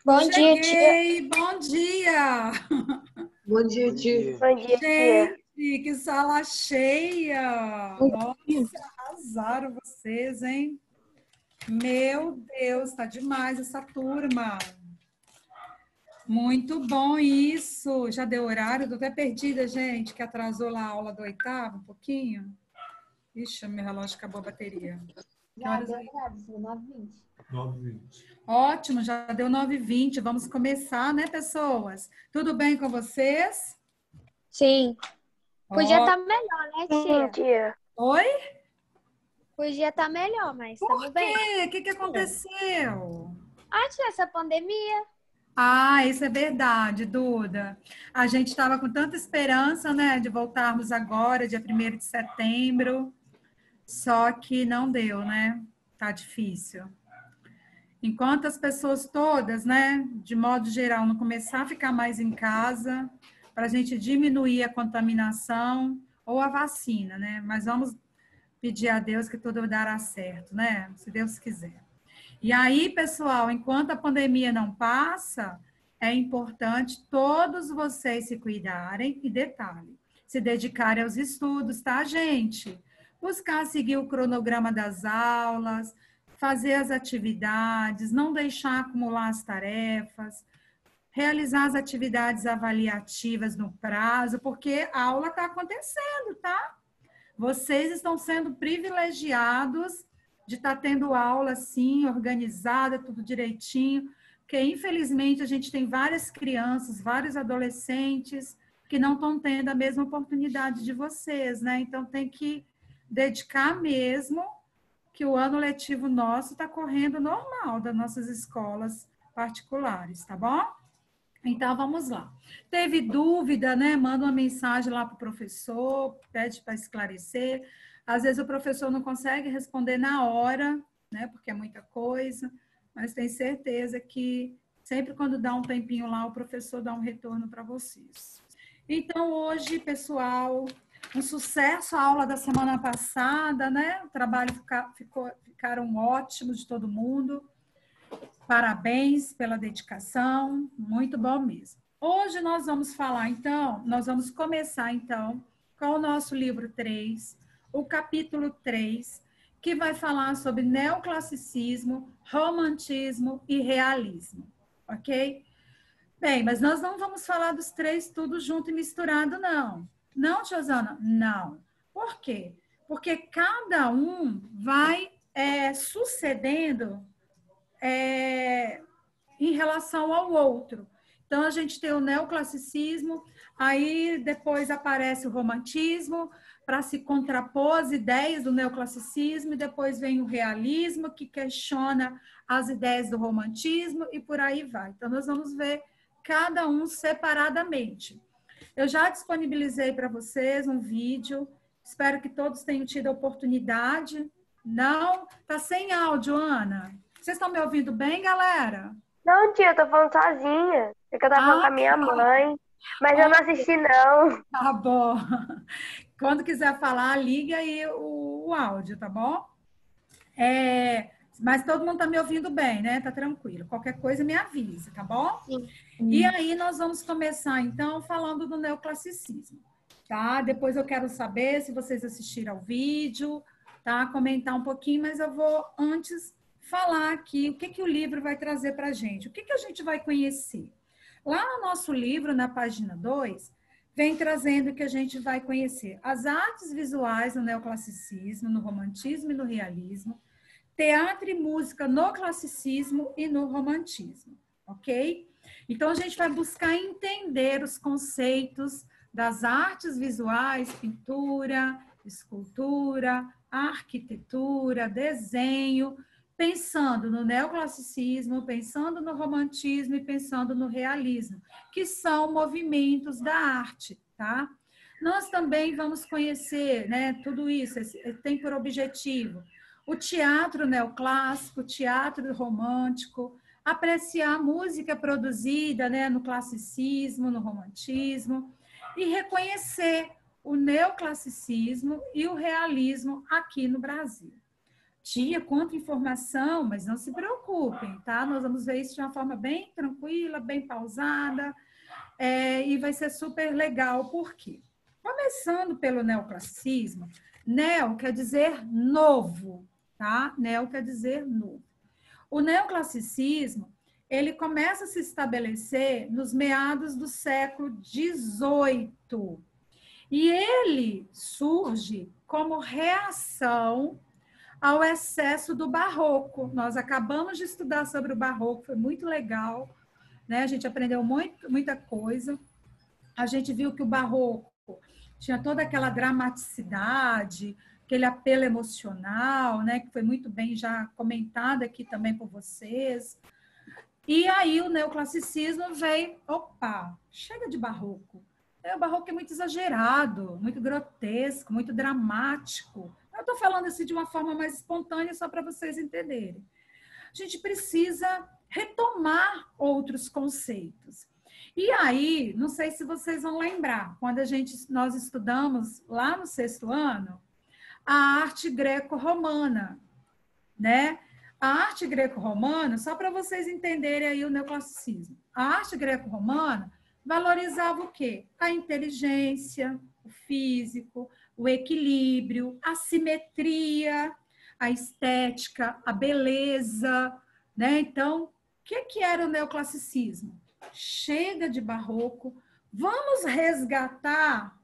Bom dia, tia. Cheguei! Bom dia! Bom dia, tia. Bom dia, tia. Gente, que sala cheia! Nossa, arrasaram vocês, hein? Meu Deus, tá demais essa turma. Muito bom isso. Já deu horário? Tô até perdida, gente, que atrasou lá a aula do oitavo, um pouquinho. Ixi, meu relógio acabou a bateria. Que horas aí? 9h20. 9h20. Ótimo, já deu 9h20. Vamos começar, né, pessoas? Tudo bem com vocês? Sim. Podia Ó, estar melhor, né, tia? Tia. Oi? Podia estar melhor, mas Por estamos bem. quê? O que aconteceu? Tia, essa pandemia. Ah, isso é verdade, Duda. A gente estava com tanta esperança, né, de voltarmos agora, dia 1º de setembro, só que não deu, né? Tá difícil. Enquanto as pessoas todas, né, de modo geral, não começar a ficar mais em casa, para a gente diminuir a contaminação ou a vacina, né? Mas vamos pedir a Deus que tudo dará certo, né? Se Deus quiser. E aí, pessoal, enquanto a pandemia não passa, é importante todos vocês se cuidarem e, detalhe, se dedicarem aos estudos, tá, gente? Buscar seguir o cronograma das aulas, fazer as atividades, não deixar acumular as tarefas, realizar as atividades avaliativas no prazo, porque a aula está acontecendo, tá? Vocês estão sendo privilegiados de estar tendo aula assim, organizada, tudo direitinho, porque infelizmente a gente tem várias crianças, vários adolescentes que não estão tendo a mesma oportunidade de vocês, né? Então tem que dedicar mesmo, que o ano letivo nosso está correndo normal das nossas escolas particulares, tá bom? Então, vamos lá. Teve dúvida, né? Manda uma mensagem lá para o professor, pede para esclarecer. Às vezes o professor não consegue responder na hora, né? Porque é muita coisa, mas tem certeza que sempre quando dá um tempinho lá, o professor dá um retorno para vocês. Então, hoje, pessoal, um sucesso a aula da semana passada, né? O trabalho ficaram ótimos de todo mundo. Parabéns pela dedicação, muito bom mesmo. Hoje nós vamos falar, então, nós vamos começar, então, com o nosso livro 3, o capítulo 3, que vai falar sobre neoclassicismo, romantismo e realismo, ok? Bem, mas nós não vamos falar dos três tudo junto e misturado, não. Não, Tiozana? Não. Por quê? Porque cada um vai sucedendo em relação ao outro. Então, a gente tem o neoclassicismo, aí depois aparece o romantismo, para se contrapor as ideias do neoclassicismo, e depois vem o realismo, que questiona as ideias do romantismo, e por aí vai. Então, nós vamos ver cada um separadamente. Eu já disponibilizei para vocês um vídeo, espero que todos tenham tido a oportunidade. Não? Tá sem áudio, Ana? Vocês estão me ouvindo bem, galera? Não, tia, eu tô falando sozinha. É que eu tava falando com a minha mãe. Mas eu não assisti, não. Tá bom. Quando quiser falar, liga aí o áudio, tá bom? Mas todo mundo tá me ouvindo bem, né? Tá tranquilo. Qualquer coisa me avisa, tá bom? Sim. E aí nós vamos começar, então, falando do neoclassicismo, tá? Depois eu quero saber se vocês assistiram ao vídeo, tá? Comentar um pouquinho, mas eu vou antes falar aqui o que o livro vai trazer para a gente. O que a gente vai conhecer? Lá no nosso livro, na página 2, vem trazendo o que a gente vai conhecer. As artes visuais no neoclassicismo, no romantismo e no realismo, teatro e música no classicismo e no romantismo, ok? Então, a gente vai buscar entender os conceitos das artes visuais, pintura, escultura, arquitetura, desenho, pensando no neoclassicismo, pensando no romantismo e pensando no realismo, que são movimentos da arte, tá? Nós também vamos conhecer, né, tudo isso, tem por objetivo o teatro neoclássico, o teatro romântico, apreciar a música produzida, né, no classicismo, no romantismo, e reconhecer o neoclassicismo e o realismo aqui no Brasil. Tia, quanta informação, mas não se preocupem, tá? Nós vamos ver isso de uma forma bem tranquila, bem pausada, e vai ser super legal. Por quê? Começando pelo neoclassicismo, neo quer dizer novo, tá? Neo quer dizer novo. O neoclassicismo, ele começa a se estabelecer nos meados do século XVIII. E ele surge como reação ao excesso do barroco. Nós acabamos de estudar sobre o barroco, foi muito legal, né? A gente aprendeu muita coisa. A gente viu que o barroco tinha toda aquela dramaticidade, aquele apelo emocional, né? Que foi muito bem já comentado aqui também por vocês. E aí o neoclassicismo veio, opa, chega de barroco. O barroco é muito exagerado, muito grotesco, muito dramático. Eu estou falando assim de uma forma mais espontânea, só para vocês entenderem. A gente precisa retomar outros conceitos. E aí, não sei se vocês vão lembrar, quando nós estudamos lá no 6º ano, a arte greco-romana, né? A arte greco-romana, só para vocês entenderem aí o neoclassicismo, a arte greco-romana valorizava o quê? A inteligência, o físico, o equilíbrio, a simetria, a estética, a beleza, né? Então, o que era o neoclassicismo? Chega de barroco, vamos resgatar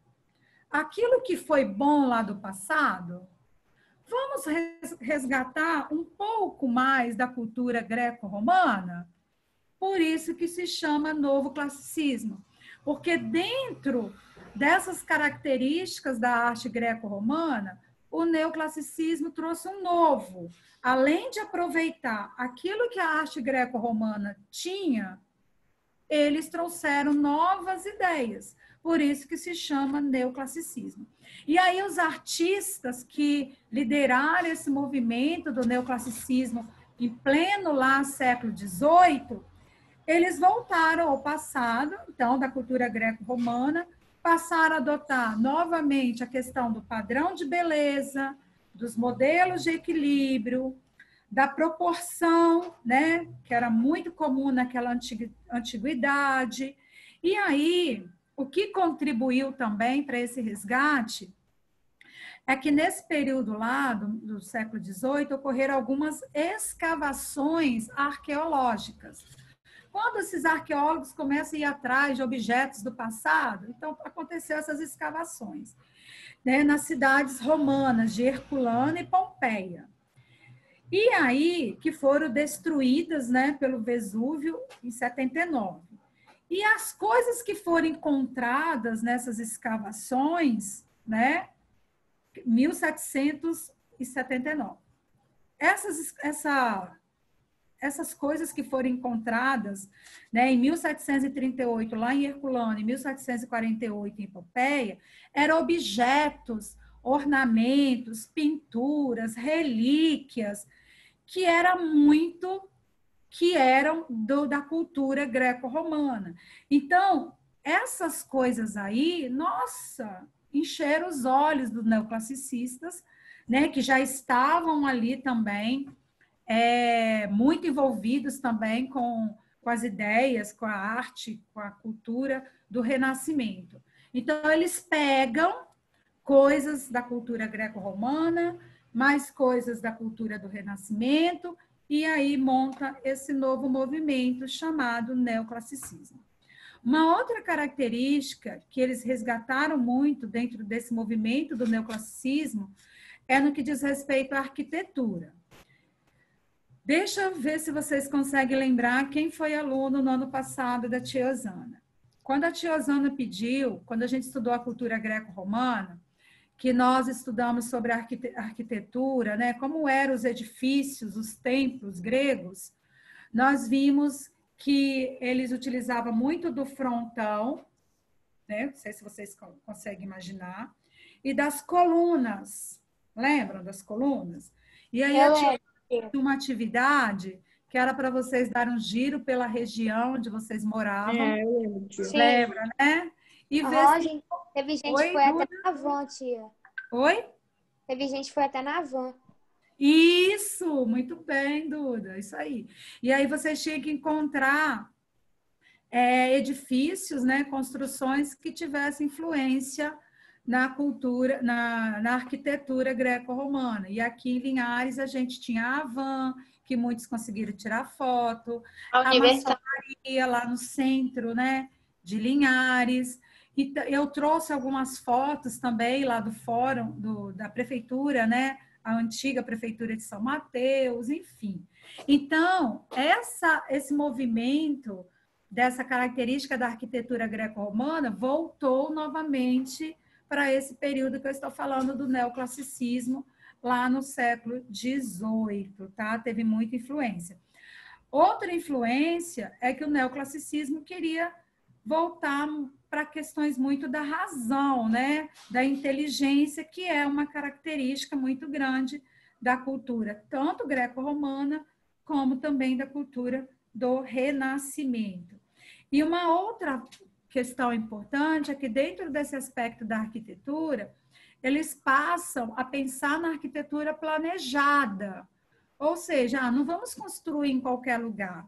aquilo que foi bom lá do passado? Vamos resgatar um pouco mais da cultura greco-romana? Por isso que se chama novo classicismo, porque dentro dessas características da arte greco-romana, o neoclassicismo trouxe um novo. Além de aproveitar aquilo que a arte greco-romana tinha, eles trouxeram novas ideias. Por isso que se chama neoclassicismo. E aí os artistas que lideraram esse movimento do neoclassicismo em pleno lá século XVIII, eles voltaram ao passado, então, da cultura greco-romana, passaram a adotar novamente a questão do padrão de beleza, dos modelos de equilíbrio, da proporção, né, que era muito comum naquela antiguidade. E aí, o que contribuiu também para esse resgate é que nesse período lá do século XVIII ocorreram algumas escavações arqueológicas. Quando esses arqueólogos começam a ir atrás de objetos do passado, então aconteceu essas escavações, né, nas cidades romanas de Herculano e Pompeia. E aí que foram destruídas, né, pelo Vesúvio em 79. E as coisas que foram encontradas nessas escavações, né, 1779. Essas coisas que foram encontradas, né, em 1738, lá em Herculano, em 1748, em Pompeia, eram objetos, ornamentos, pinturas, relíquias, que eram da cultura greco-romana. Então, essas coisas aí, nossa, encheram os olhos dos neoclassicistas, né, que já estavam ali também, muito envolvidos também com as ideias, com a arte, com a cultura do Renascimento. Então, eles pegam coisas da cultura greco-romana, mais coisas da cultura do Renascimento, e aí monta esse novo movimento chamado neoclassicismo. Uma outra característica que eles resgataram muito dentro desse movimento do neoclassicismo é no que diz respeito à arquitetura. Deixa eu ver se vocês conseguem lembrar quem foi aluno no ano passado da tia Osana. Quando a tia Osana pediu, quando a gente estudou a cultura greco-romana, que nós estudamos sobre a arquitetura, né, como eram os edifícios, os templos gregos, nós vimos que eles utilizavam muito do frontão, né, não sei se vocês conseguem imaginar, e das colunas. Lembram das colunas? E aí eu tinha uma atividade que era para vocês darem um giro pela região onde vocês moravam. Lembra, né? E ver se... Teve gente que foi até na van, tia. Oi? Teve gente que foi até na van. Isso, muito bem, Duda, isso aí. E aí vocês tinham que encontrar edifícios, né, construções que tivessem influência na cultura, na arquitetura greco-romana. E aqui em Linhares a gente tinha a Havan, que muitos conseguiram tirar foto, A a Universidade. maçonaria lá no centro, né, de Linhares. E eu trouxe algumas fotos também lá do fórum da prefeitura, né, a antiga prefeitura de São Mateus, enfim. Então, esse movimento dessa característica da arquitetura greco-romana voltou novamente para esse período que eu estou falando do neoclassicismo, lá no século XVIII, tá? Teve muita influência. Outra influência é que o neoclassicismo queria voltar para questões muito da razão, né? Da inteligência, que é uma característica muito grande da cultura, tanto greco-romana, como também da cultura do Renascimento. E uma outra questão importante é que, dentro desse aspecto da arquitetura, eles passam a pensar na arquitetura planejada. Ou seja, não vamos construir em qualquer lugar.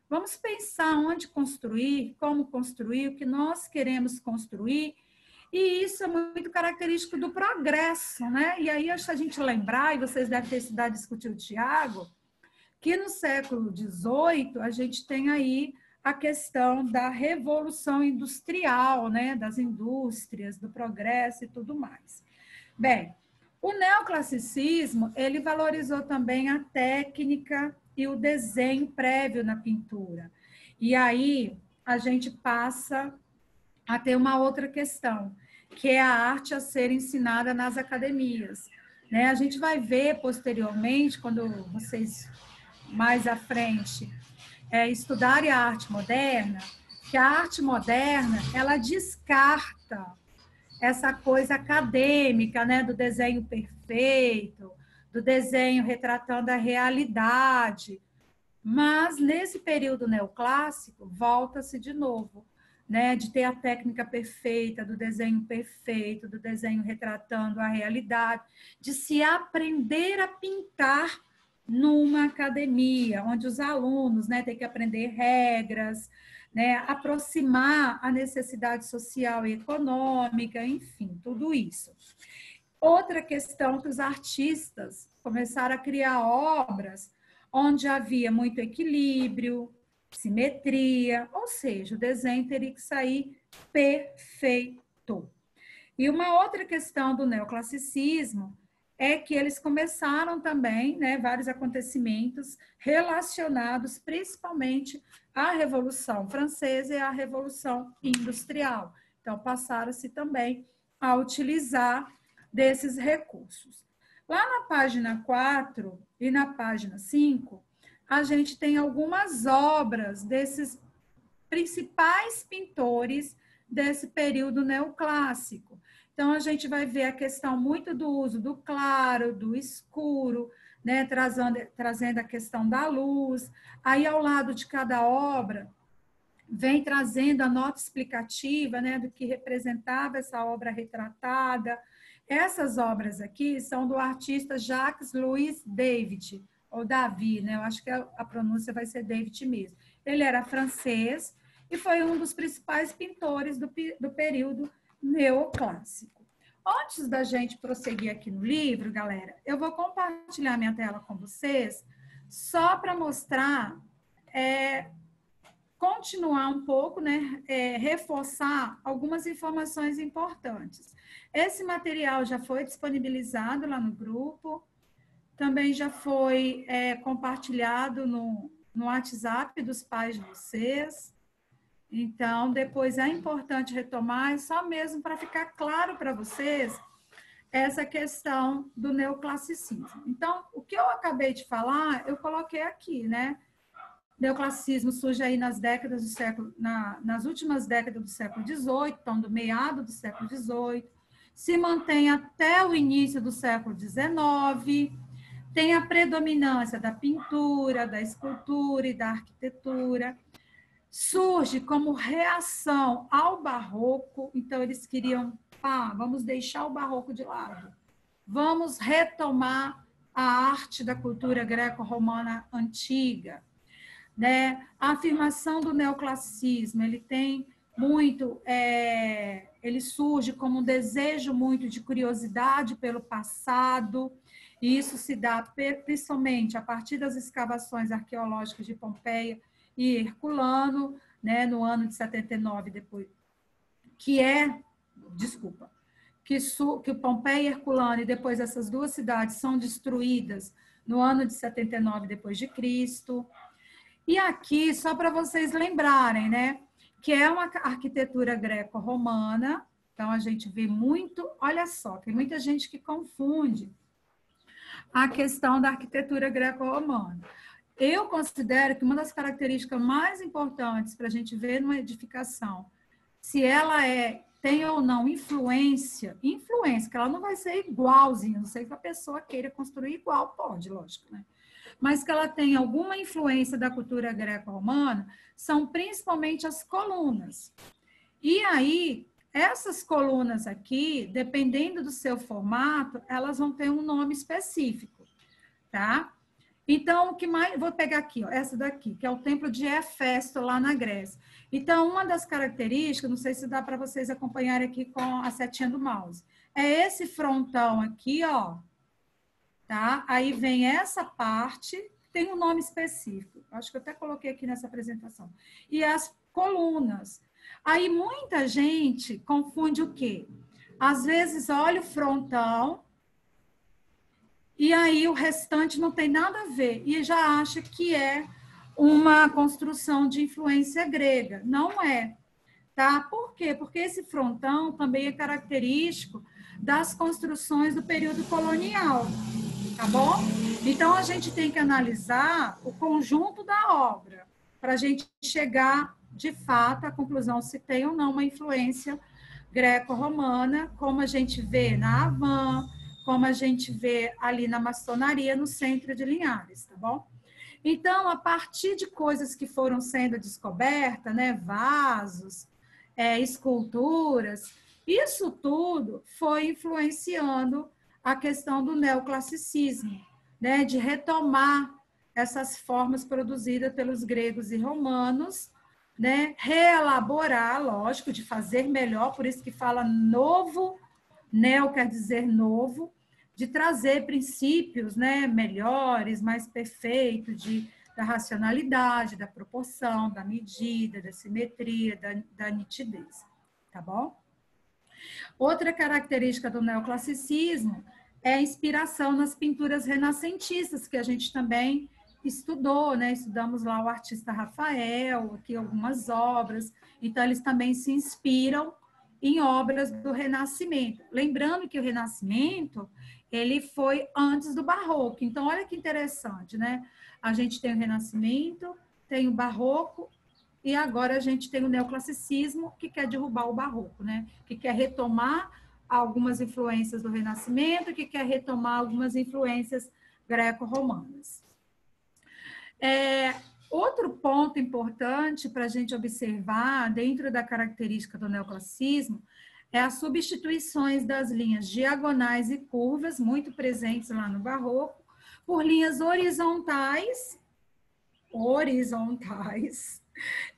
Vamos pensar onde construir, como construir, o que nós queremos construir. E isso é muito característico do progresso, né? E aí, se a gente lembrar, e vocês devem ter estudado e discutir o Tiago, que no século XVIII a gente tem aí a questão da revolução industrial, né? Das indústrias, do progresso e tudo mais. Bem, o neoclassicismo, ele valorizou também a técnica e o desenho prévio na pintura. E aí a gente passa a ter uma outra questão, que é a arte a ser ensinada nas academias, né? A gente vai ver posteriormente, quando vocês mais à frente estudarem a arte moderna, que a arte moderna, ela descarta essa coisa acadêmica, né, do desenho perfeito, do desenho retratando a realidade. Mas, nesse período neoclássico, volta-se de novo, né, de ter a técnica perfeita, do desenho perfeito, do desenho retratando a realidade, de se aprender a pintar numa academia, onde os alunos, né, têm que aprender regras, né, aproximar a necessidade social e econômica, enfim, tudo isso. Outra questão que os artistas começaram a criar obras onde havia muito equilíbrio, simetria, ou seja, o desenho teria que sair perfeito. E uma outra questão do neoclassicismo é que eles começaram também, né, vários acontecimentos relacionados principalmente à Revolução Francesa e à Revolução Industrial. Então, passaram-se também a utilizar desses recursos. Lá na página 4 e na página 5, a gente tem algumas obras desses principais pintores desse período neoclássico. Então, a gente vai ver a questão muito do uso do claro, do escuro, né, trazendo a questão da luz. Aí, ao lado de cada obra, vem trazendo a nota explicativa, né, do que representava essa obra retratada. Essas obras aqui são do artista Jacques Louis David, ou David, né? Eu acho que a pronúncia vai ser David mesmo. Ele era francês e foi um dos principais pintores do período neoclássico. Antes da gente prosseguir aqui no livro, galera, eu vou compartilhar minha tela com vocês só para mostrar, continuar um pouco, né, reforçar algumas informações importantes. Esse material já foi disponibilizado lá no grupo, também já foi compartilhado no WhatsApp dos pais de vocês. Então, depois é importante retomar, só mesmo para ficar claro para vocês essa questão do neoclassicismo. Então, o que eu acabei de falar, eu coloquei aqui, né? Neoclassicismo surge aí nas últimas décadas do século XVIII, então do meado do século XVIII, se mantém até o início do século XIX, tem a predominância da pintura, da escultura e da arquitetura, surge como reação ao barroco, então eles queriam, vamos deixar o barroco de lado, vamos retomar a arte da cultura greco-romana antiga, né? A afirmação do neoclassicismo, ele tem muito, ele surge como um desejo muito de curiosidade pelo passado, e isso se dá principalmente a partir das escavações arqueológicas de Pompeia e Herculano, né, no ano de 79 depois, que Pompeia e Herculano, e depois essas duas cidades são destruídas no ano de 79 depois de Cristo. E aqui, só para vocês lembrarem, né, que é uma arquitetura greco-romana, então a gente vê muito, olha só, tem muita gente que confunde a questão da arquitetura greco-romana. Eu considero que uma das características mais importantes para a gente ver numa edificação, se ela tem ou não influência, que ela não vai ser igualzinha, não sei que a pessoa queira construir igual, pode, lógico, né? Mas que ela tem alguma influência da cultura greco-romana, são principalmente as colunas. E aí, essas colunas aqui, dependendo do seu formato, elas vão ter um nome específico, tá? Então, o que mais... Vou pegar aqui, ó, essa daqui, que é o templo de Hefesto, lá na Grécia. Então, uma das características, não sei se dá para vocês acompanharem aqui com a setinha do mouse, é esse frontão aqui, ó, tá? Aí vem essa parte, tem um nome específico. Acho que eu até coloquei aqui nessa apresentação. E as colunas. Aí muita gente confunde o quê? Às vezes olha o frontão e aí o restante não tem nada a ver e já acha que é uma construção de influência grega. Não é, tá? Por quê? Porque esse frontão também é característico das construções do período colonial, tá bom? Então, a gente tem que analisar o conjunto da obra para a gente chegar, de fato, à conclusão se tem ou não uma influência greco-romana, como a gente vê na Havan, como a gente vê ali na maçonaria, no centro de Linhares, tá bom? Então, a partir de coisas que foram sendo descobertas, né, vasos, esculturas, isso tudo foi influenciando a questão do neoclassicismo, né, de retomar essas formas produzidas pelos gregos e romanos, né, reelaborar, lógico, de fazer melhor, por isso que fala novo, neo quer dizer novo, de trazer princípios, né, melhores, mais perfeitos, da racionalidade, da proporção, da medida, da simetria, da nitidez, tá bom? Outra característica do neoclassicismo é a inspiração nas pinturas renascentistas, que a gente também estudou, né? Estudamos lá o artista Rafael, aqui algumas obras, então eles também se inspiram em obras do Renascimento. Lembrando que o Renascimento, ele foi antes do Barroco, então olha que interessante, né? A gente tem o Renascimento, tem o Barroco, e agora a gente tem o neoclassicismo, que quer derrubar o barroco, né? Que quer retomar algumas influências do Renascimento, que quer retomar algumas influências greco-romanas. Outro ponto importante para a gente observar dentro da característica do neoclassicismo é as substituições das linhas diagonais e curvas, muito presentes lá no barroco, por linhas horizontais,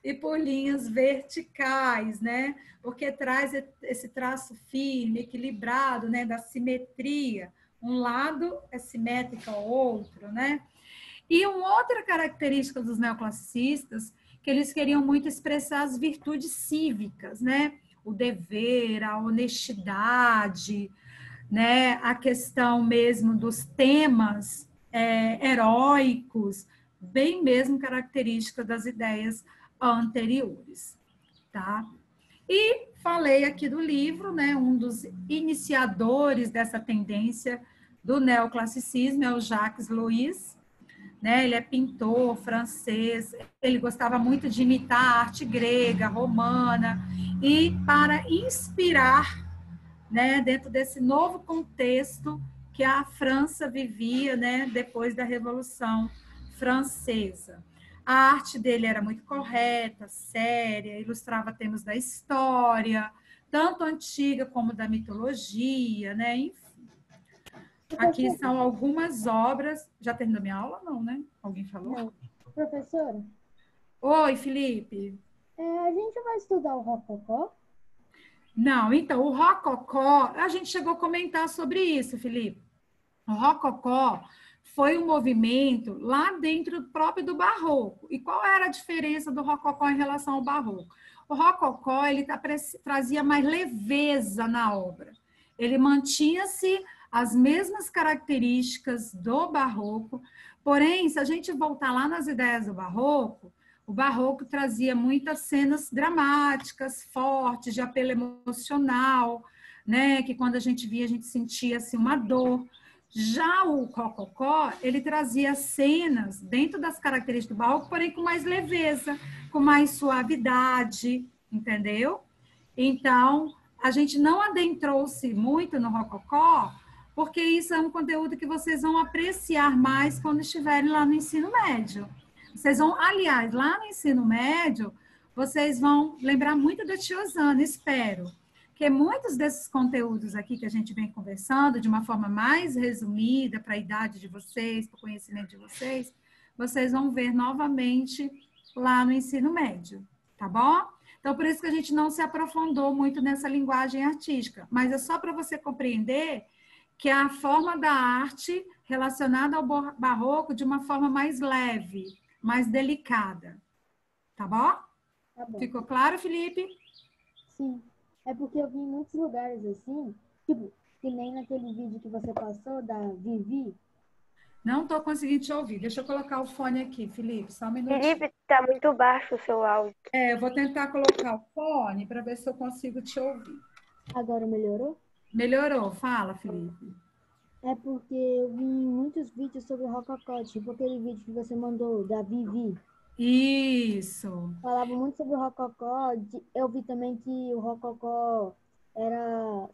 e por linhas verticais, né? Porque traz esse traço firme, equilibrado, né? Da simetria. Um lado é simétrico ao outro, né? E uma outra característica dos neoclassicistas, que eles queriam muito expressar as virtudes cívicas, né? O dever, a honestidade, né? A questão mesmo dos temas heróicos, bem mesmo característica das ideias anteriores, tá? E falei aqui do livro, né? Um dos iniciadores dessa tendência do neoclassicismo é o Jacques Louis, né? Ele é pintor francês, ele gostava muito de imitar a arte grega, romana, e para inspirar, né, dentro desse novo contexto que a França vivia, né, depois da Revolução Francesa. A arte dele era muito correta, séria, ilustrava temas da história, tanto antiga como da mitologia, né, enfim. Aqui são algumas obras. Já terminou minha aula? Não, né? Alguém falou? Não. Professora, Oi, Felipe. a gente vai estudar o rococó? Não, então, o rococó, a gente chegou a comentar sobre isso, Felipe. O rococó foi um movimento lá dentro próprio do barroco. E qual era a diferença do rococó em relação ao barroco? O rococó, ele trazia mais leveza na obra. Ele mantinha-se as mesmas características do barroco, porém, se a gente voltar lá nas ideias do barroco, o barroco trazia muitas cenas dramáticas, fortes, de apelo emocional, né? Que quando a gente via, a gente sentia assim, uma dor. Já o rococó, ele trazia cenas dentro das características do barroco, porém com mais leveza, com mais suavidade, entendeu? Então, a gente não adentrou-se muito no rococó, porque isso é um conteúdo que vocês vão apreciar mais quando estiverem lá no ensino médio. Vocês vão, aliás, lá no ensino médio, vocês vão lembrar muito da tia Osana, espero. Porque muitos desses conteúdos aqui que a gente vem conversando, de uma forma mais resumida para a idade de vocês, para o conhecimento de vocês, vocês vão ver novamente lá no ensino médio, tá bom? Então, por isso que a gente não se aprofundou muito nessa linguagem artística, mas é só para você compreender que é a forma da arte relacionada ao barroco de uma forma mais leve, mais delicada, tá bom? Tá bom. Ficou claro, Felipe? Sim. É porque eu vi em muitos lugares assim, tipo, que nem naquele vídeo que você passou da Vivi. Não estou conseguindo te ouvir. Deixa eu colocar o fone aqui, Felipe, só um minutinho. Felipe, tá muito baixo o seu áudio. Eu vou tentar colocar o fone para ver se eu consigo te ouvir. Agora melhorou? Melhorou. Fala, Felipe. É porque eu vi em muitos vídeos sobre rococó, tipo aquele vídeo que você mandou da Vivi. Isso. Falava muito sobre o rococó. Eu vi também que o rococó era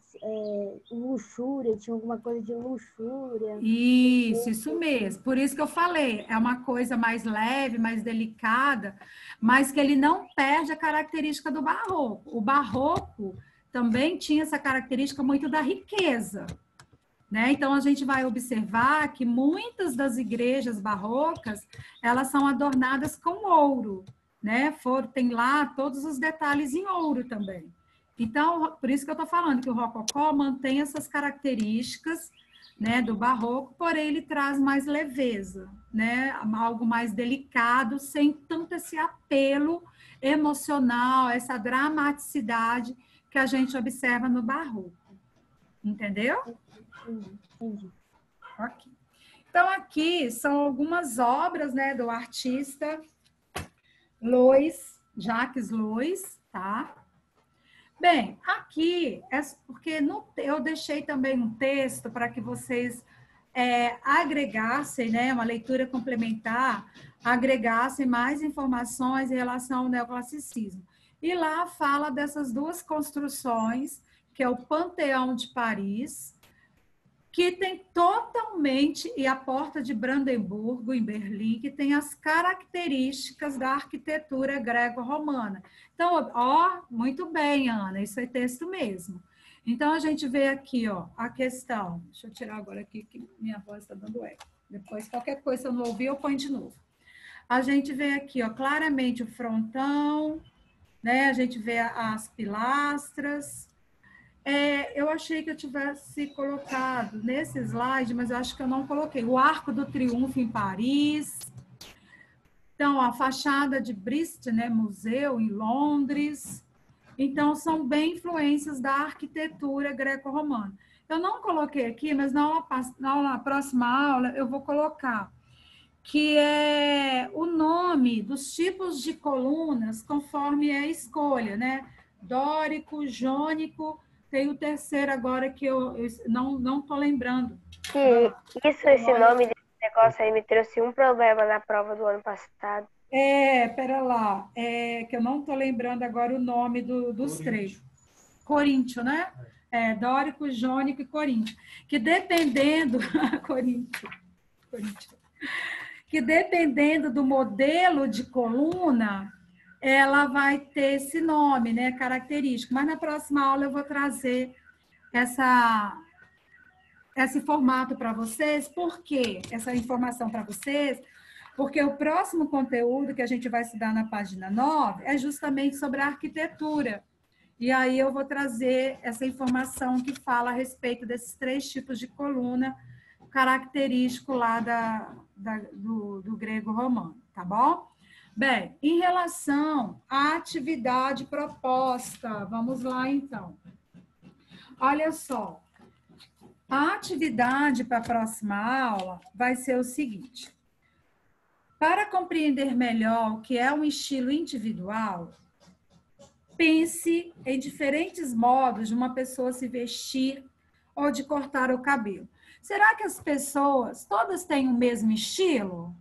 luxúria, tinha alguma coisa de luxúria. Isso mesmo. Por isso que eu falei, é uma coisa mais leve, mais delicada, mas que ele não perde a característica do barroco. O barroco também tinha essa característica muito da riqueza, né? Então a gente vai observar que muitas das igrejas barrocas, elas são adornadas com ouro, né? Tem lá todos os detalhes em ouro também. Então, por isso que eu estou falando que o rococó mantém essas características, né, do barroco, porém ele traz mais leveza, né, algo mais delicado, sem tanto esse apelo emocional, essa dramaticidade que a gente observa no barroco. Entendeu? Entendi. Ok. Então, aqui são algumas obras, né, do artista Jacques Louis, tá? Bem, aqui é porque eu deixei também um texto para que vocês agregassem, né, uma leitura complementar, agregassem mais informações em relação ao neoclassicismo. E lá fala dessas duas construções, que é o Panteão de Paris, que tem totalmente, e a Porta de Brandemburgo, em Berlim, que tem as características da arquitetura greco-romana. Então, ó, muito bem, Ana, isso é texto mesmo. Então, a gente vê aqui, ó, a questão. Deixa eu tirar agora aqui, que minha voz está dando eco. Depois, qualquer coisa, se eu não ouvir, eu ponho de novo. A gente vê aqui, ó, claramente o frontão, né? A gente vê as pilastras. Eu achei que eu tivesse colocado nesse slide, mas eu acho que eu não coloquei. O Arco do Triunfo em Paris. Então, a fachada de Brist, né, museu em Londres. Então, são bem influências da arquitetura greco-romana. Eu não coloquei aqui, mas na próxima aula eu vou colocar, que é o nome dos tipos de colunas conforme é a escolha, né? Dórico, jônico. Tem o terceiro agora que eu não estou lembrando. Esse nome desse negócio aí me trouxe um problema na prova do ano passado. Pera lá, que eu não estou lembrando agora o nome dos três. Coríntio, né? Dórico, jônico e coríntio. Que dependendo... Coríntio. Que dependendo do modelo de coluna, ela vai ter esse nome, né, característico. Mas na próxima aula eu vou trazer esse formato para vocês. Por quê? Essa informação para vocês, porque o próximo conteúdo que a gente vai estudar na página 9 é justamente sobre a arquitetura. E aí eu vou trazer essa informação que fala a respeito desses 3 tipos de coluna característico lá do grego romano, tá bom? Bem, em relação à atividade proposta, vamos lá então. Olha só, a atividade para a próxima aula vai ser o seguinte. Para compreender melhor o que é um estilo individual, pense em diferentes modos de uma pessoa se vestir ou de cortar o cabelo. Será que as pessoas todas têm o mesmo estilo?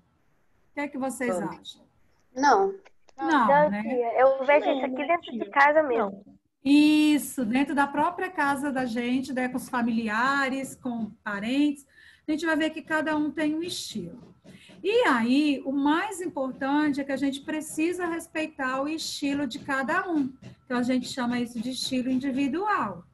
O que é que vocês acham? Não. Não, né? Tia, eu vejo isso aqui dentro de casa mesmo. Isso, dentro da própria casa da gente, né, com os familiares, com parentes, a gente vai ver que cada um tem um estilo. E aí, o mais importante é que a gente precisa respeitar o estilo de cada um. Então, a gente chama isso de estilo individual,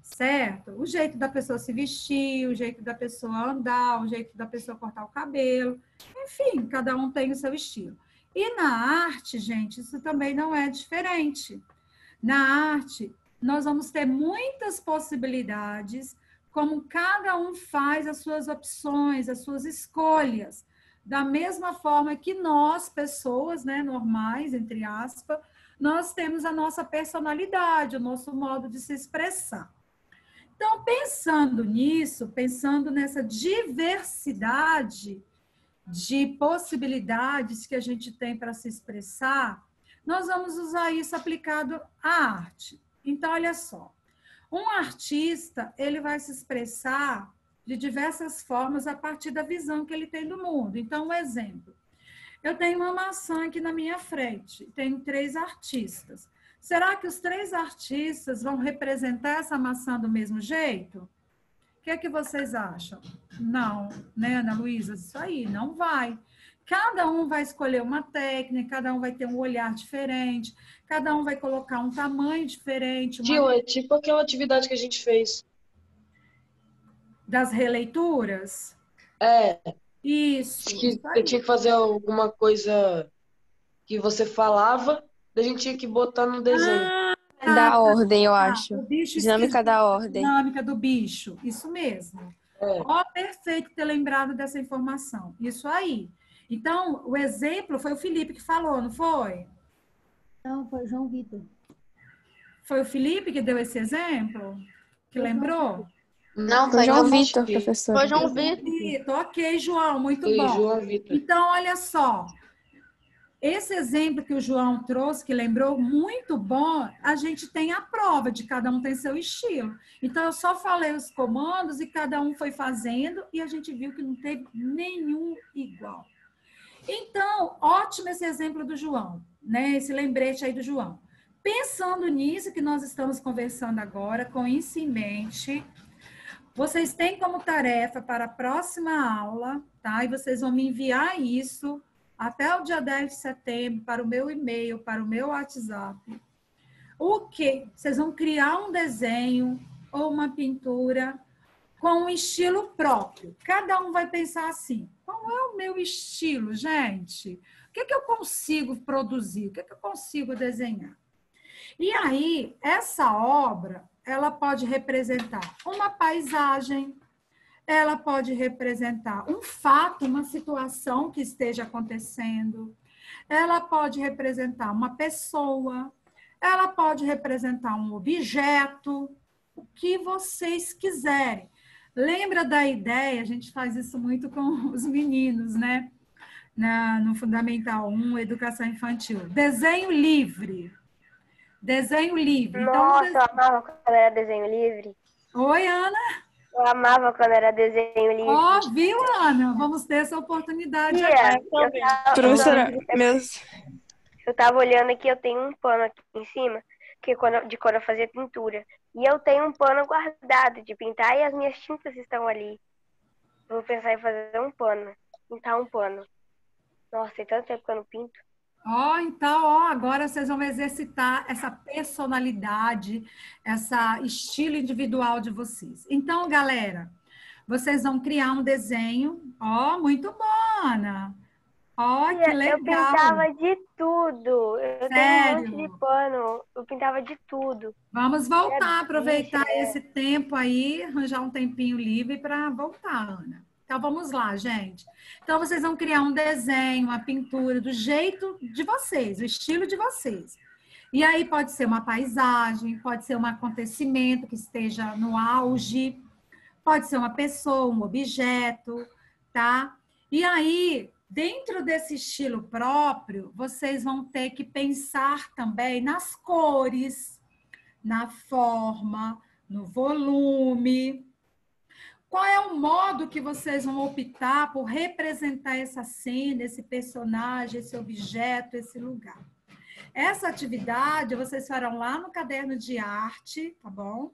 certo? O jeito da pessoa se vestir, o jeito da pessoa andar, o jeito da pessoa cortar o cabelo. Enfim, cada um tem o seu estilo. E na arte, gente, isso também não é diferente. Na arte, nós vamos ter muitas possibilidades, como cada um faz as suas opções, as suas escolhas. Da mesma forma que nós, pessoas, né, normais, entre aspas, nós temos a nossa personalidade, o nosso modo de se expressar. Então, pensando nisso, pensando nessa diversidade de possibilidades que a gente tem para se expressar, nós vamos usar isso aplicado à arte. Então, olha só, um artista, ele vai se expressar de diversas formas a partir da visão que ele tem do mundo. Então, um exemplo. Eu tenho uma maçã aqui na minha frente, tenho 3 artistas. Será que os 3 artistas vão representar essa maçã do mesmo jeito? O que é que vocês acham? Não, né, Ana Luísa? Isso aí, não vai. Cada um vai escolher uma técnica, cada um vai ter um olhar diferente, cada um vai colocar um tamanho diferente. Tio, é tipo aquela atividade que a gente fez. Das releituras? É. Isso. Que eu tinha que fazer alguma coisa que você falava, a gente tinha que botar no desenho. Da ordem, eu acho. Dinâmica da ordem. Dinâmica do bicho. Isso mesmo. É. Ó, perfeito ter lembrado dessa informação. Isso aí. Então, o exemplo foi o Felipe que falou, não foi? Não, foi o João Vitor. Foi o Felipe que deu esse exemplo? Que lembrou? Não, Foi João realmente Vitor, vi. professor. Foi João Vitor. Vitor, ok, João, muito Foi bom. João Vitor. Então, olha só. Esse exemplo que o João trouxe, que lembrou, muito bom, a gente tem a prova de cada um tem seu estilo. Então, eu só falei os comandos e cada um foi fazendo e a gente viu que não teve nenhum igual. Então, ótimo esse exemplo do João, né? Esse lembrete aí do João. Pensando nisso que nós estamos conversando agora, com isso em mente, vocês têm como tarefa para a próxima aula, tá? E vocês vão me enviar isso até o dia 10 de setembro para o meu e-mail, para o meu WhatsApp. O quê? Vocês vão criar um desenho ou uma pintura com um estilo próprio. Cada um vai pensar assim, qual é o meu estilo, gente? O que é que eu consigo produzir? O que é que eu consigo desenhar? E aí, essa obra, ela pode representar uma paisagem, ela pode representar um fato, uma situação que esteja acontecendo, ela pode representar uma pessoa, ela pode representar um objeto, o que vocês quiserem. Lembra da ideia? A gente faz isso muito com os meninos, né? No Fundamental 1, Educação Infantil. Desenho livre. Desenho livre. Nossa, Então, eu amava quando era desenho livre. Oi, Ana. Eu amava quando era desenho livre. Ó, viu, Ana? Vamos ter essa oportunidade Tia, aqui. Professora, meus... eu tava olhando aqui, eu tenho um pano aqui em cima, que quando eu fazia pintura. E eu tenho um pano guardado de pintar e as minhas tintas estão ali. Eu vou pensar em fazer um pano, pintar um pano. Nossa, tem tanto tempo que eu não pinto. Ó, então, ó, agora vocês vão exercitar essa personalidade, esse estilo individual de vocês. Então, galera, Vocês vão criar um desenho. Ó, muito bom, Ana. Ó, que Eu legal. pintava de tudo. Eu tenho um monte Sério? de pano. Eu pintava de tudo. Vamos voltar, Era aproveitar bicho, esse tempo aí, arranjar um tempinho livre para voltar, Ana. Então, vamos lá, gente. Então, vocês vão criar um desenho, uma pintura do jeito de vocês, o estilo de vocês. E aí pode ser uma paisagem, pode ser um acontecimento que esteja no auge, pode ser uma pessoa, um objeto, tá? E aí, dentro desse estilo próprio, vocês vão ter que pensar também nas cores, na forma, no volume. Qual é o modo que vocês vão optar por representar essa cena, esse personagem, esse objeto, esse lugar? Essa atividade vocês farão lá no caderno de arte, tá bom?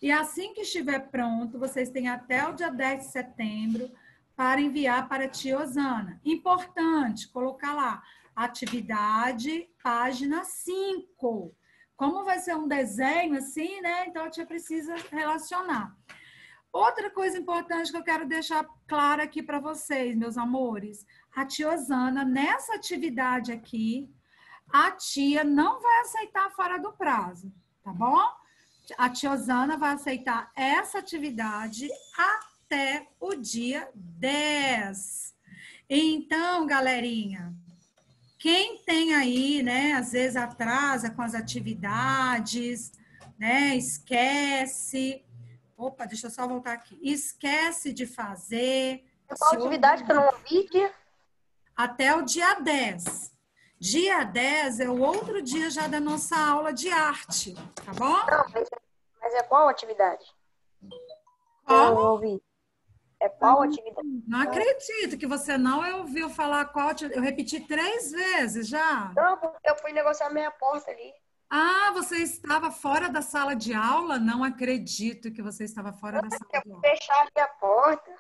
E assim que estiver pronto, vocês têm até o dia 10 de setembro para enviar para a tia Osana. Importante colocar lá, atividade, página 5. Como vai ser um desenho assim, né? Então a tia precisa relacionar. Outra coisa importante que eu quero deixar clara aqui para vocês, meus amores. A tia Osana, nessa atividade aqui, a tia não vai aceitar fora do prazo, tá bom? A tia Osana vai aceitar essa atividade até o dia 10. Então, galerinha, quem tem aí, né, às vezes atrasa com as atividades, né, esquece. Opa, deixa eu só voltar aqui. Esquece de fazer. Qual atividade que eu não ouvi, tia? Até o dia 10. Dia 10 é o outro dia já da nossa aula de arte, tá bom? Não, mas é qual atividade? Qual? Eu não ouvi. É qual atividade? Não acredito que você não ouviu falar qual. Eu repeti 3 vezes já. Não, eu fui negociar minha porta ali. Ah, você estava fora da sala de aula? Não acredito que você estava fora da sala de aula. Fechar aqui a porta.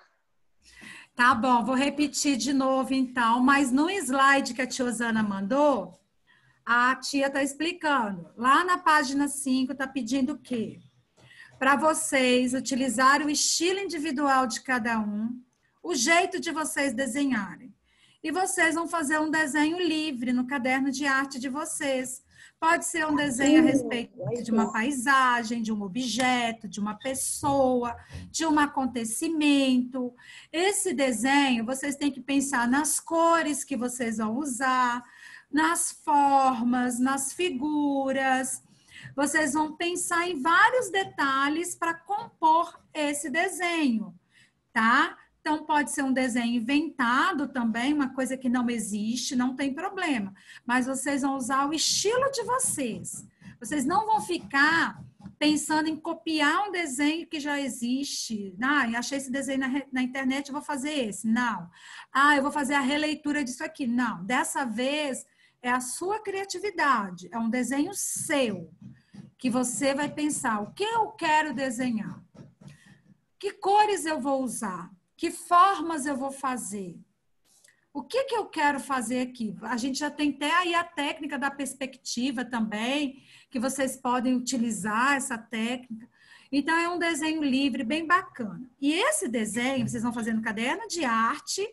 Tá bom, vou repetir de novo então, mas no slide que a tia Osana mandou, a tia está explicando. Lá na página 5 está pedindo o quê? Para vocês utilizarem o estilo individual de cada um, o jeito de vocês desenharem. E vocês vão fazer um desenho livre no caderno de arte de vocês. Pode ser um desenho a respeito de uma paisagem, de um objeto, de uma pessoa, de um acontecimento. Esse desenho, vocês têm que pensar nas cores que vocês vão usar, nas formas, nas figuras. Vocês vão pensar em vários detalhes para compor esse desenho, tá? Então, pode ser um desenho inventado também, uma coisa que não existe, não tem problema. Mas vocês vão usar o estilo de vocês. Vocês não vão ficar pensando em copiar um desenho que já existe. Ah, eu achei esse desenho na internet, eu vou fazer esse. Não. Ah, eu vou fazer a releitura disso aqui. Não. Dessa vez, é a sua criatividade. É um desenho seu, que você vai pensar, o que eu quero desenhar? Que cores eu vou usar? Que formas eu vou fazer? O que eu quero fazer aqui? A gente já tem até aí a técnica da perspectiva também, que vocês podem utilizar essa técnica. Então, é um desenho livre, bem bacana. E esse desenho, vocês vão fazer no caderno de arte,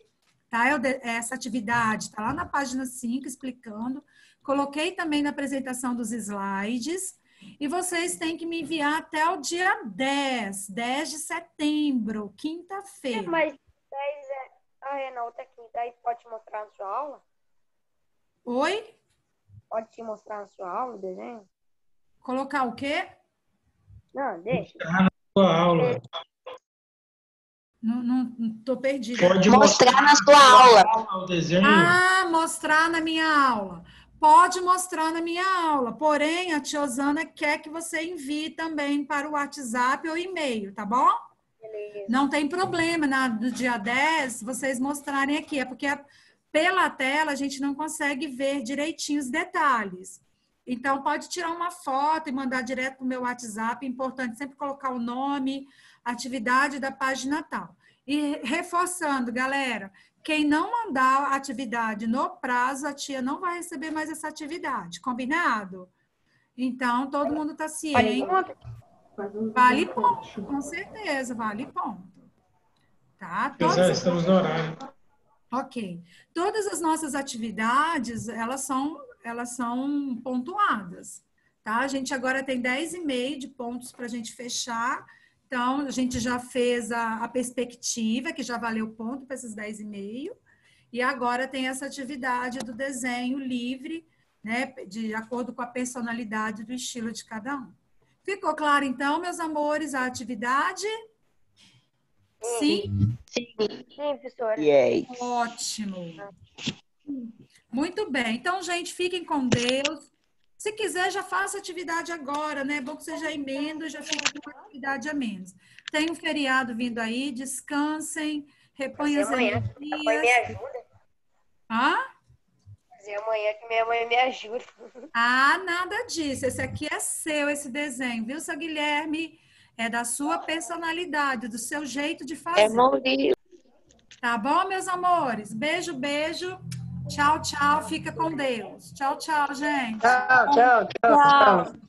tá? Essa atividade está lá na página 5, explicando. Coloquei também na apresentação dos slides. E vocês têm que me enviar até o dia 10 de setembro, quinta-feira. Mas 10 na outra quinta, aí pode te mostrar na sua aula? Oi? Pode te mostrar na sua aula o desenho? Colocar o quê? Não, deixa. Na sua aula. Não tô perdida. Pode Mostrar na sua aula. O desenho. Ah, mostrar na minha aula. Pode mostrar na minha aula, porém a tia Osana quer que você envie também para o WhatsApp ou e-mail, tá bom? Beleza. Não tem problema, no dia 10 vocês mostrarem aqui, é porque pela tela a gente não consegue ver direitinho os detalhes. Então, pode tirar uma foto e mandar direto para o meu WhatsApp, é importante sempre colocar o nome, atividade da página tal. E reforçando, galera, quem não mandar a atividade no prazo, a tia não vai receber mais essa atividade. Combinado? Então, todo mundo está ciente. Vale ponto, com certeza, vale ponto. tá? Apesar, estamos no horário. Ok. Todas as nossas atividades, elas são pontuadas, tá? A gente agora tem 10,5 de pontos para a gente fechar. Então, a gente já fez a perspectiva, que já valeu ponto para esses 10,5. E agora tem essa atividade do desenho livre, né? De acordo com a personalidade do estilo de cada um. Ficou claro, então, meus amores, a atividade? Sim? Sim, professora. Ótimo. Muito bem. Então, gente, fiquem com Deus. Se quiser, já faça atividade agora, né? É bom que você já emenda e já fica com uma atividade a menos. Tem um feriado vindo aí, descansem, reponham as Amanhã, minha mãe me energias. ajuda. Hã? Fazer amanhã que minha mãe me ajuda. Ah, nada disso. Esse aqui é seu, esse desenho, viu, seu Guilherme? É da sua personalidade, do seu jeito de fazer. Tá bom, meus amores? Beijo, beijo. Tchau, tchau. Fica com Deus. Tchau, tchau, gente. Tchau, tchau, tchau, tchau.